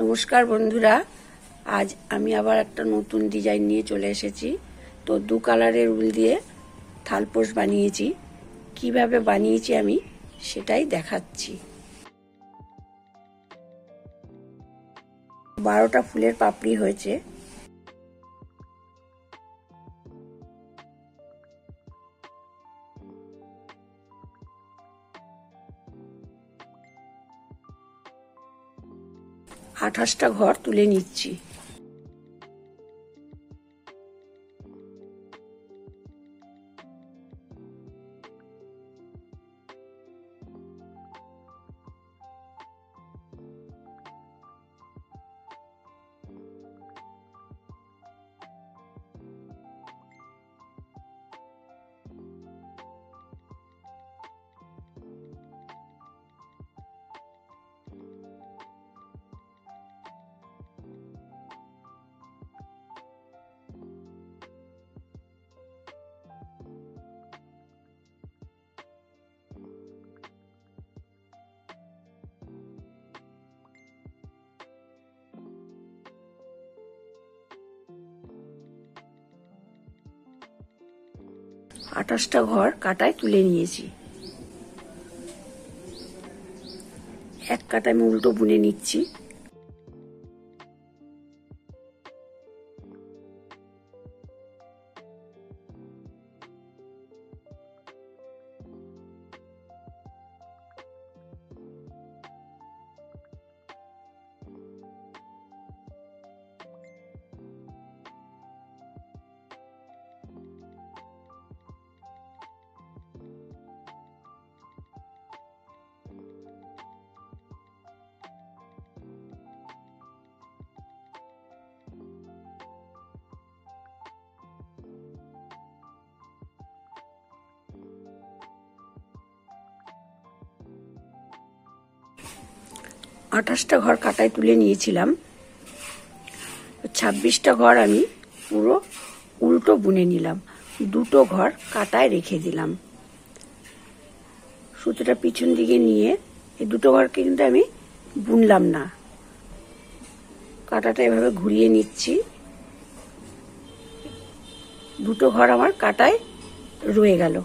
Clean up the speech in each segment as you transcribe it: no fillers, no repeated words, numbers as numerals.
নমস্কার বন্ধুরা, আজ আমি আবার একটা নতুন ডিজাইন নিয়ে চলে এসেছি। তো দু কালারের উল দিয়ে থালপোষ বানিয়েছি। কিভাবে বানিয়েছি আমি সেটাই দেখাচ্ছি। 12টা ফুলের পাপড়ি হয়েছে। আঠাশটা ঘর তুলে নিচ্ছি। আঠাশটা ঘর কাটায় তুলে নিয়েছি। এক কাটা আমি উল্টো বুনে নিচ্ছি। আঠাশটা ঘর কাটায় তুলে নিয়েছিলাম। 26টা ঘর আমি পুরো উল্টো বুনে নিলাম। দুটো ঘর কাটায় রেখে দিলাম। সুতোটা পিছন দিকে নিয়ে এই দুটো ঘরকে কিন্তু আমি বুনলাম না, কাটাটা এভাবে ঘুরিয়ে নিচ্ছি। দুটো ঘর আমার কাটায় রয়ে গেল।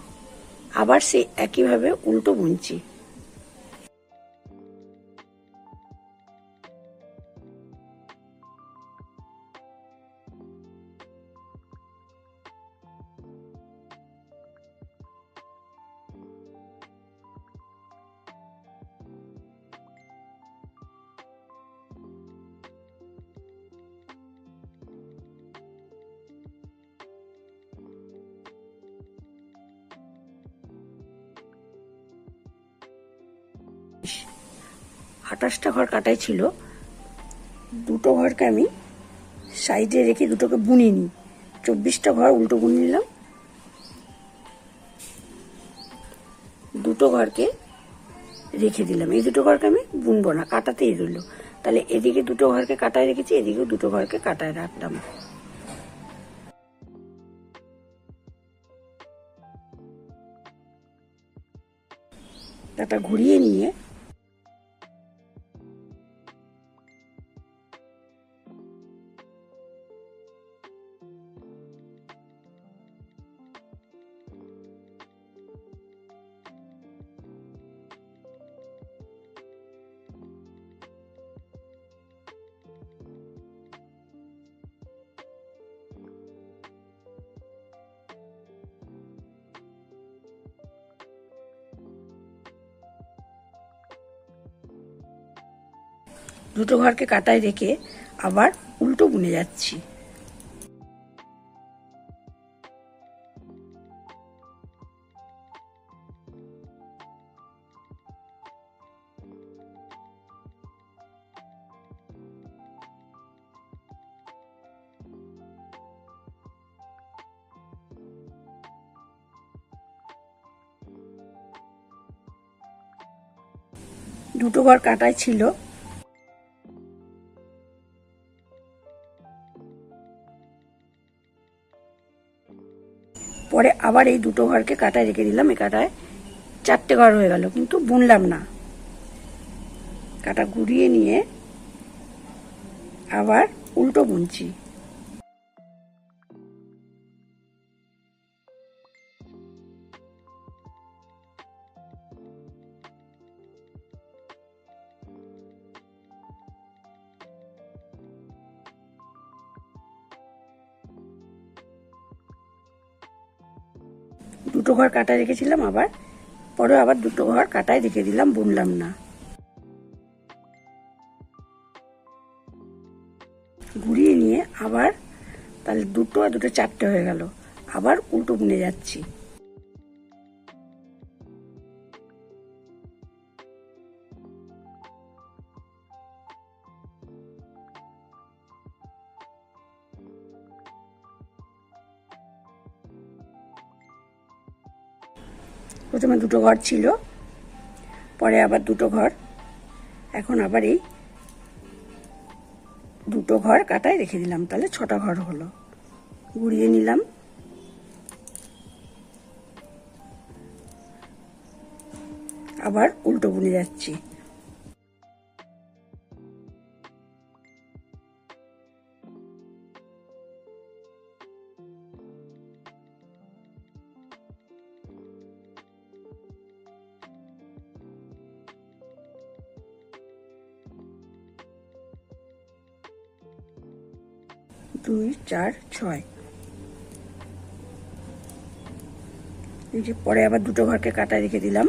আবার সেই একইভাবে উল্টো বুনছি। আঠাশটা ঘর কাটাই ছিল। দুটো ঘরকে আমি সাইডে রেখে দুটোকে বুনে নিই। 24টা ঘর উল্টো বুনে নিলাম। দুটো ঘরকে রেখে দিলাম। এই দুটো ঘরকে আমি বুনবো না, কাটাতেই রইল। তাহলে এদিকে দুটো ঘরকে কাটায় রেখেছি, এদিকেও দুটো ঘরকে কাটায় রাখলাম। তারপর ঘুরিয়ে নিয়ে দুটো ঘরকে কাটায় রেখে আবার উল্টো বুনে যাচ্ছি। দুটো ঘর কাটায় ছিল। পরে আবার এই দুটো ঘরকে কাটায় রেখে দিলাম। এই কাটায় 4টে ঘর হয়ে গেল, কিন্তু বুনলাম না। কাটা ঘুরিয়ে নিয়ে আবার উল্টো বুনছি। দুটো ঘর কাটায় রেখেছিলাম, আবার পরে আবার দুটো ঘর কাটায় রেখে দিলাম, বুনলাম না। ঘুরিয়ে নিয়ে আবার তাহলে দুটো আর দুটো চারটে হয়ে গেল, আবার উল্টো বুনে যাচ্ছি। প্রথমে দুটো ঘর ছিল, পরে আবার দুটো ঘর, এখন আবার এই দুটো ঘর কাটায় রেখে দিলাম, তাহলে 6টা ঘর হলো। ঘুরিয়ে নিলাম, আবার উল্টো বুনে যাচ্ছি। দুই, চার, ছয়। এই যে পরে আবার দুটো ঘরকে কাটা রেখে দিলাম,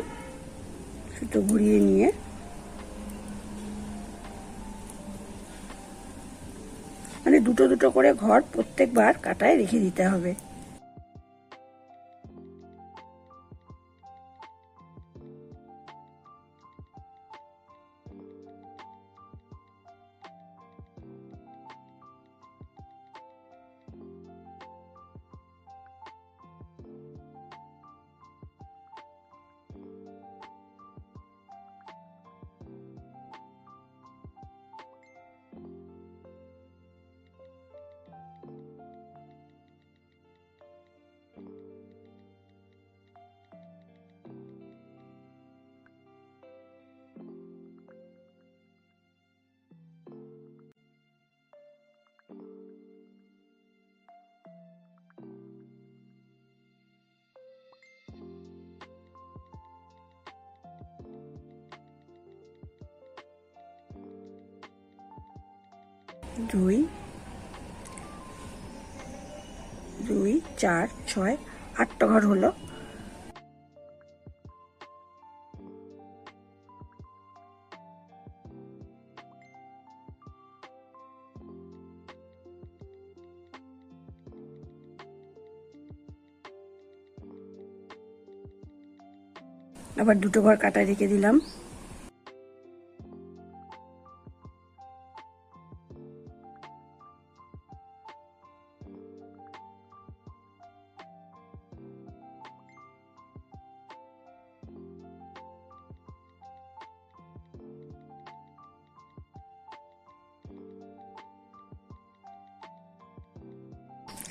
সুতো ঘুরিয়ে নিয়ে মানে দুটো দুটো করে ঘর প্রত্যেকবার কাটায় রেখে দিতে হবে। দুই, দুই, চার, ছয়, 8টা ঘর হলো। আবার দুটো ঘর কাটায় রেখে দিলাম।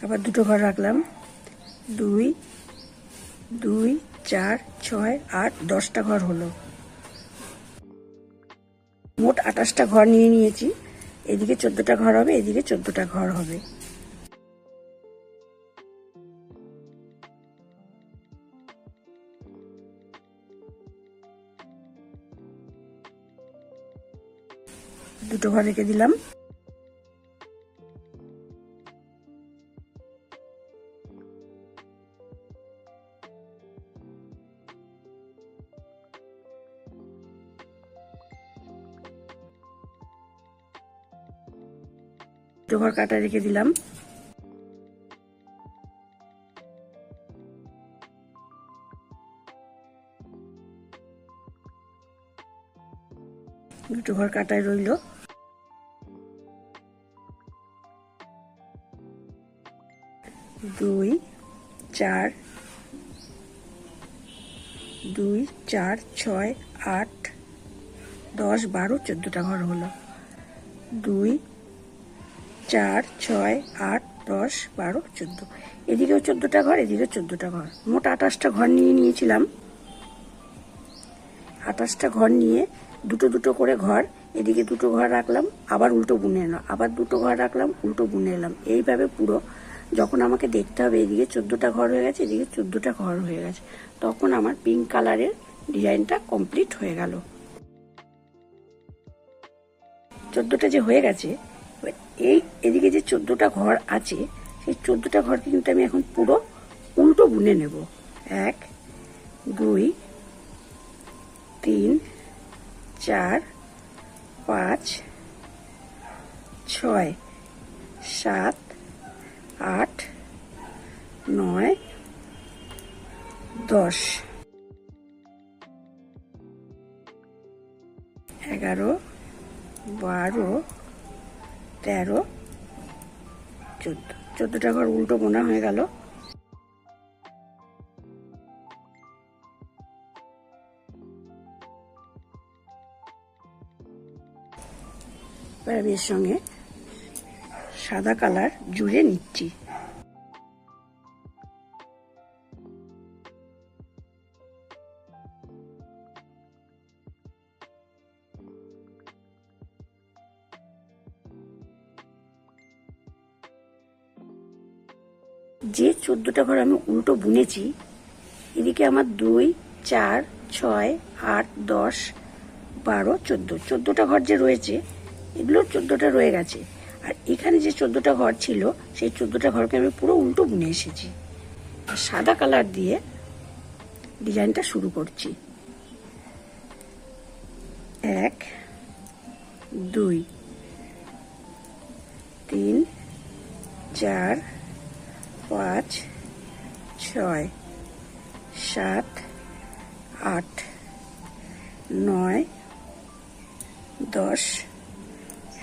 আবার দুটো ঘর রাখলাম। 2, 2, 4, 6, 8, 10টা ঘর হলো। মোট 28টা ঘর নিয়ে নিয়েছি। এদিকে 14টা ঘর হবে, এদিকে 14টা ঘর হবে। দুটো ঘর রেখে দিলাম। দুটো ঘর কাটা রেখে দিলাম। দুটো ঘর কাটায় রইল। দুই, চার, 2, 4, 6, 8, 10, 12, 14টা ঘর হলো। 2, 4, 6, 8, 10, 12, 14। এদিকেও 14টা ঘর, এদিকেও 14টা ঘর। মোট 28টা ঘর নিয়ে নিয়েছিলাম। 28টা ঘর নিয়ে দুটো দুটো করে ঘর এদিকে দুটো ঘর রাখলাম, আবার উল্টো বুনে এলাম, আবার দুটো ঘর রাখলাম, উল্টো বুনে এলাম। এইভাবে পুরো যখন আমাকে দেখতে হবে এদিকে 14টা ঘর হয়ে গেছে, এদিকে 14টা ঘর হয়ে গেছে, তখন আমার পিঙ্ক কালারের ডিজাইনটা কমপ্লিট হয়ে গেল। 14টা যে হয়ে গেছে, এদিকে যে 14টা ঘর আছে সেই 14টা ঘরকে কিন্তু আমি এখন পুরো উল্টো বুনে নেব। 1 2 3 4 5 6 7 8 9 10 11 12 13 14। 14টা ঘর উল্টো বোনা হয়ে গেল। এবার আমি এর সঙ্গে সাদা কালার জুড়ে নিচ্ছি। যে 14টা ঘর আমি উল্টো বুনেছি, এদিকে আমার 2 4 6 8 10 12 14, 14টা ঘর যে রয়েছে এগুলো 14টা রয়ে গেছে। আর এখানে যে 14টা ঘর ছিল সেই 14টা ঘরকে আমি পুরো উল্টো বুনে এসেছি। সাদা কালার দিয়ে ডিজাইনটা শুরু করছি। 1 2 3 4 5 6 7 8 9 10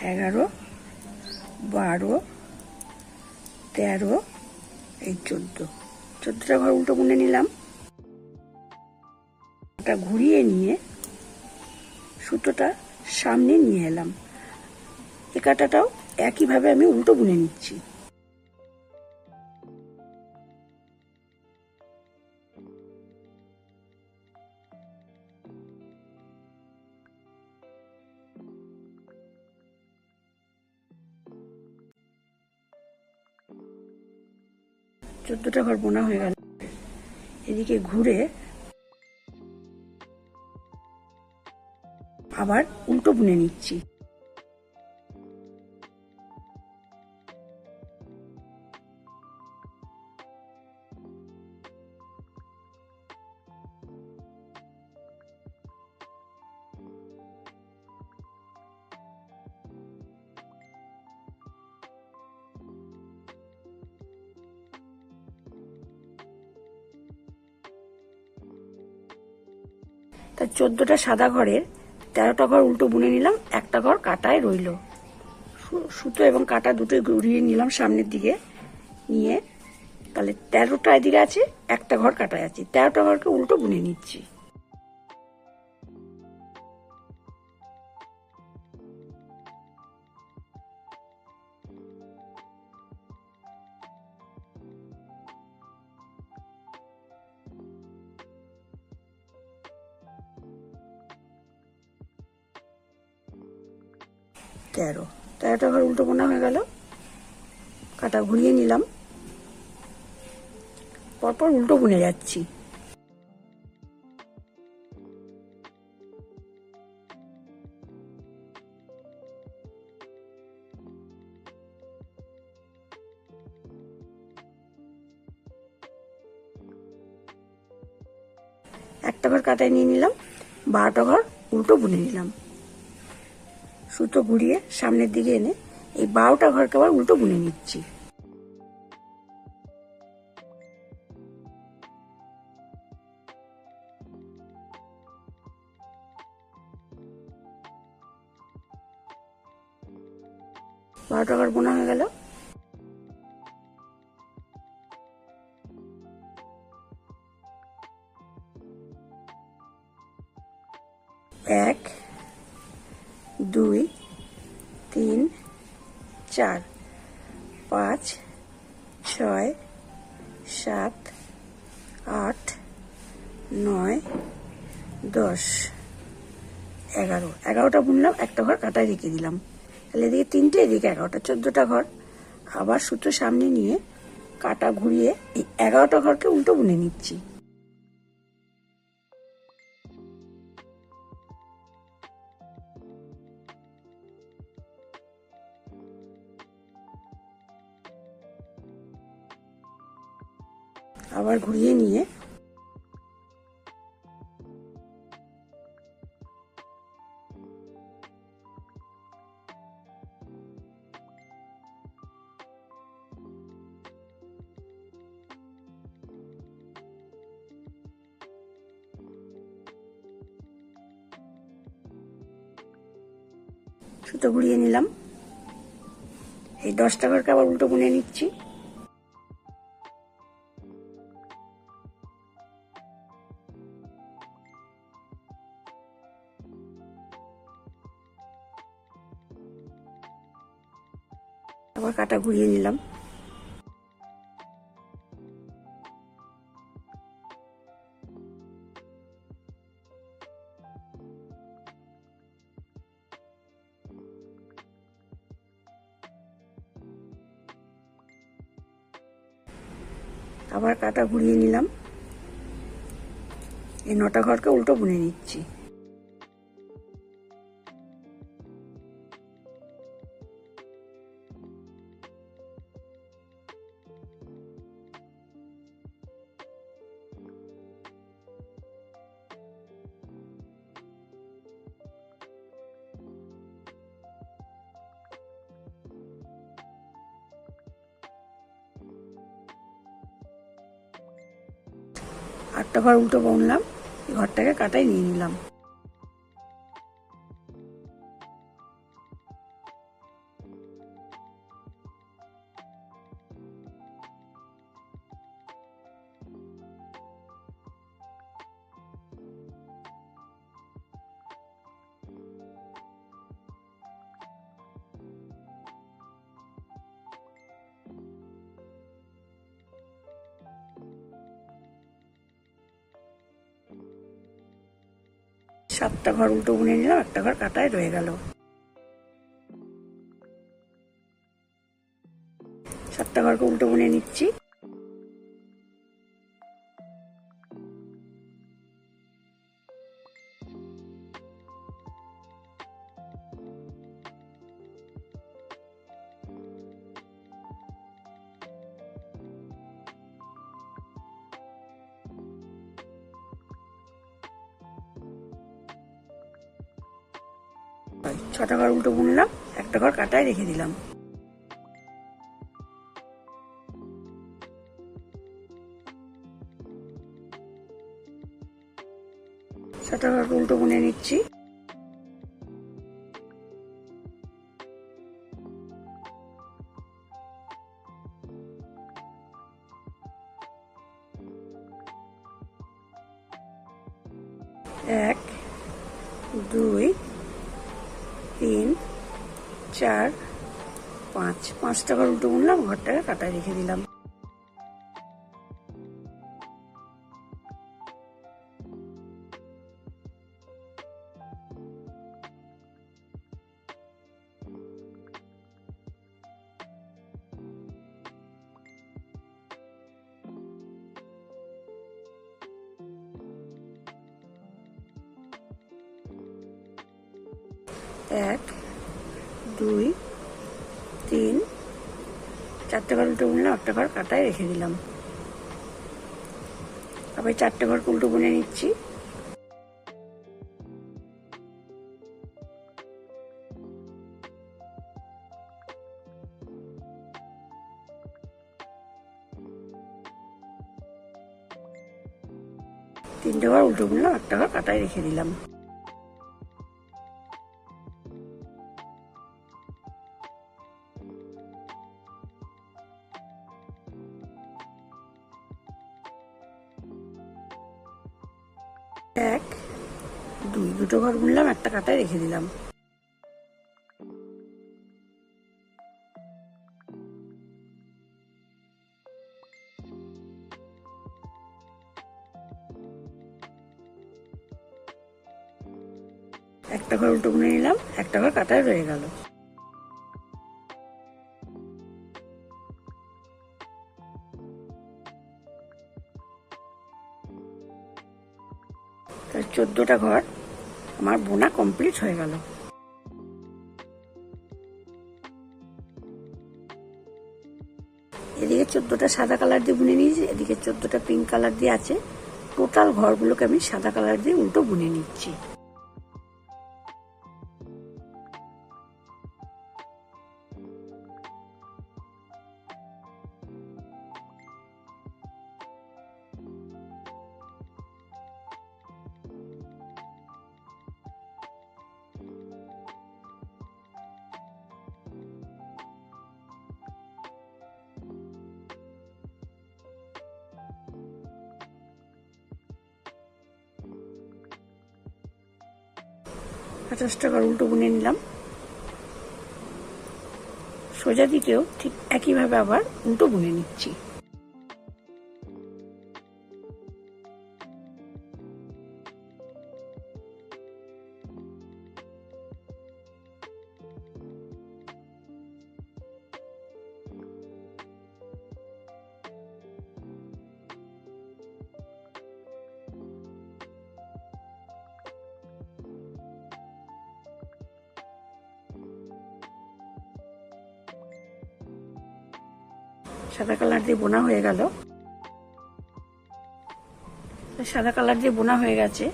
11 12 13 এই 14টা ঘর উল্টো বুনে নিলাম। ওটা ঘুরিয়ে নিয়ে সুতোটা সামনে নিয়ে এলাম। এ কাঁটাটাও একইভাবে আমি উল্টো বুনে নিচ্ছি। চোদ্দটা ঘর বোনা হয়ে গেল। এদিকে ঘুরে আবার উল্টো বুনে নিচ্ছি। তা 14টা সাদা ঘরের 13টা ঘর উল্টো বুনে নিলাম, একটা ঘর কাটায় রইল। সুতো এবং কাটা দুটোই ঘুরিয়ে নিলাম সামনের দিকে নিয়ে, তাহলে 13টা এদিকে আছে, একটা ঘর কাটায় আছে, 13টা ঘরকে উল্টো বুনে নিচ্ছি। তেরোটা ঘর উল্টো বোনা হয়ে গেল। কাটা ঘুরিয়ে নিলাম, পরপর উল্টো বুনে যাচ্ছি। একটা ঘর কাটায় নিয়ে নিলাম, 12টা ঘর উল্টো বুনে নিলাম। সুতো ঘুরিয়ে সামনের দিকে এনে এই 12টা ঘরকে আবার উল্টো বুনে নিচ্ছি। বারোটা ঘর বোনা হয়ে গেল। এক 2 3 4 5 6 7 8 9 10 11 11টা বুনলাম, একটা ঘর কাটায় রেখে দিলাম, তাহলে এদিকে 3টে, এদিকে 11টা, 14টা ঘর। আবার সুতো সামনে নিয়ে কাটা ঘুরিয়ে এই 11টা ঘরকে উল্টো বুনে নিচ্ছি। আবার ঘুরিয়ে নিয়ে সুতো ঘুরিয়ে নিলাম। এই 10টা ঘরকে আবার উল্টো বুনে নিচ্ছি। আবার কাটা ঘুরিয়ে নিলাম। আবার কাটা ঘুরিয়ে নিলাম। এই 9টা ঘরকে উল্টো বুনে নিচ্ছি। আটটা ঘর উল্টো বুনলাম, এই ঘরটাকে কাটাই নিয়ে নিলাম। সাতটা ঘর উল্টো বুনে নিলাম, একটা ঘর কাটায় রয়ে গেল। 7টা ঘরকে উল্টো বুনে নিচ্ছি। ছটা ঘর উল্টো বুনলাম, একটা ঘর কাটায় রেখে দিলাম। ছটা ঘর উল্টো বুনে নিচ্ছি। এক, দুই, 3, 4, 5, 5টা ঘর উল্টো বুনলাম, ঘরটাকে কাটায় রেখে দিলাম। এক, দুই, 3, 4টে ঘর উল্টো বুনলাম, একটা ঘর কাটায় রেখে দিলাম। আবার 4টে ঘর উল্টো বুনে নিচ্ছি। তিনটে ঘর উল্টো বুনলাম, একটা ঘর কাটায় রেখে দিলাম। এক, দুই, দুটো ঘর বুনলাম, একটা কাটায় রেখে দিলাম। একটা ঘর উল্টো বুনে নিলাম, একটা ঘর কাটায় রয়ে গেল। তার 14টা ঘর আমার বোনা কমপ্লিট হয়ে গেল। এদিকে 14টা সাদা কালার দিয়ে বুনে নিয়েছি, এদিকে 14টা পিঙ্ক কালার দিয়ে আছে। টোটাল ঘরগুলোকে আমি সাদা কালার দিয়ে উল্টো বুনে নিচ্ছি। পঞ্চাশটা ঘর উল্টো বুনে নিলাম। সোজা দিকেও ঠিক একইভাবে আবার উল্টো বুনে নিচ্ছি। সাদা কালার দিয়ে বোনা হয়ে গেল। সাদা কালার দিয়ে বোনা হয়ে গেছে।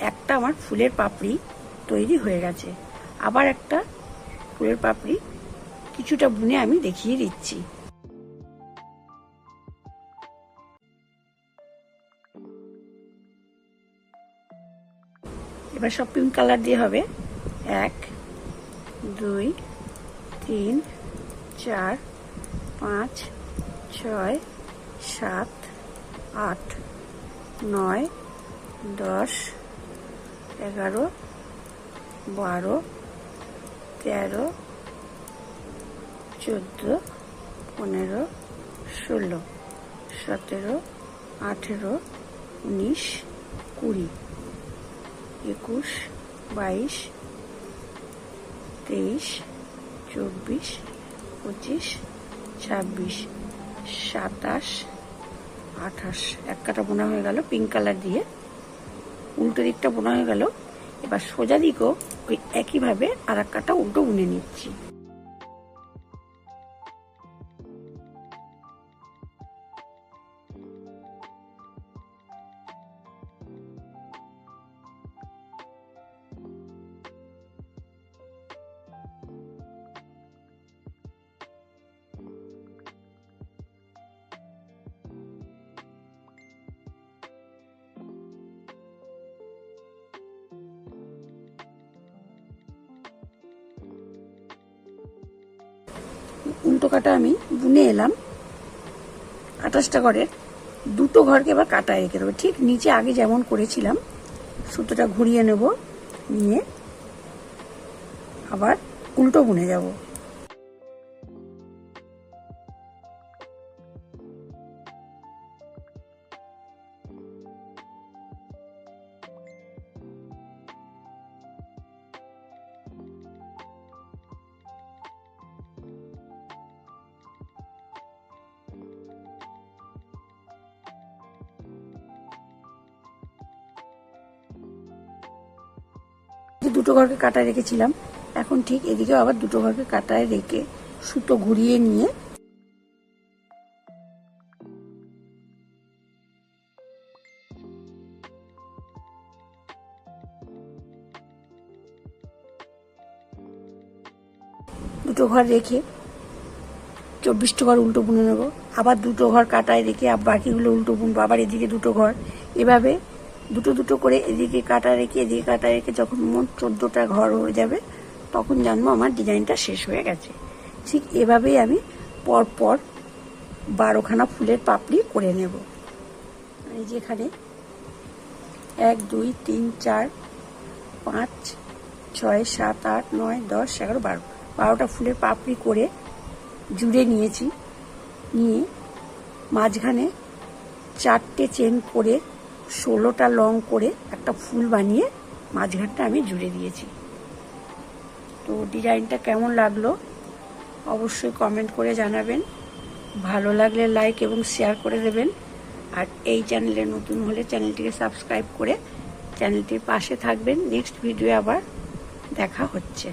একটা আমার ফুলের পাপড়ি তৈরি হয়ে গেছে। আবার একটা ফুলের পাপড়ি কিছুটা বুনে আমি দেখিয়ে দিচ্ছি। এবার সব পিঙ্ক কালার দিয়ে হবে। 1 2 3 4 5 6 7 8 9 10 11 12 13 14 15 16 17 18 19 20 21 22 23 24 25 26 27 28 এক কাটা বোনা হয়ে গেল পিঙ্ক কালার দিয়ে। উল্টো দিকটা বোনা হয়ে গেল। এবার সোজা দিকেও ওই একইভাবে আর এক কাটা উল্টো বুনে নিচ্ছি। উল্টো কাটা আমি বুনে এলাম। 28টা ঘরের দুটো ঘরকে এবার কাটায় রেখে দেবো। ঠিক নিচে আগে যেমন করেছিলাম সুতোটা ঘুরিয়ে নেব, নিয়ে আবার উল্টো বুনে যাব। দুটো ঘরকে কাটায় রেখেছিলাম, এখন ঠিক এদিকেও আবার দুটো ঘরকে কাটায় রেখে সুতো ঘুরিয়ে নিয়ে দুটো ঘর রেখে 24টা ঘর উল্টো বুনে নেবো। আবার দুটো ঘর কাটায় রেখে বাকিগুলো উল্টো বুনবো। আবার এদিকে দুটো ঘর, এভাবে দুটো দুটো করে এদিকে কাটা রেখে এদিকে কাটা রেখে যখন মোট 14টা ঘর হয়ে যাবে তখন জানবো আমার ডিজাইনটা শেষ হয়ে গেছে। ঠিক এভাবেই আমি পরপর 12খানা ফুলের পাপড়ি করে নেব। এই যেখানে 1 2 3 4 5 6 7 8 9 10 11 12 12টা ফুলের পাপড়ি করে জুড়ে নিয়েছি। নিয়ে মাঝখানে 4টে চেন করে 16টা লং করে একটা ফুল বানিয়ে মাঝখানটা আমি জুড়ে দিয়েছি। তো ডিজাইনটা কেমন লাগলো অবশ্যই কমেন্ট করে জানাবেন। ভালো লাগলে লাইক এবং শেয়ার করে দেবেন। আর এই চ্যানেলে নতুন হলে চ্যানেলটিকে সাবস্ক্রাইব করে চ্যানেলটির পাশে থাকবেন। নেক্সট ভিডিও আবার দেখা হচ্ছে।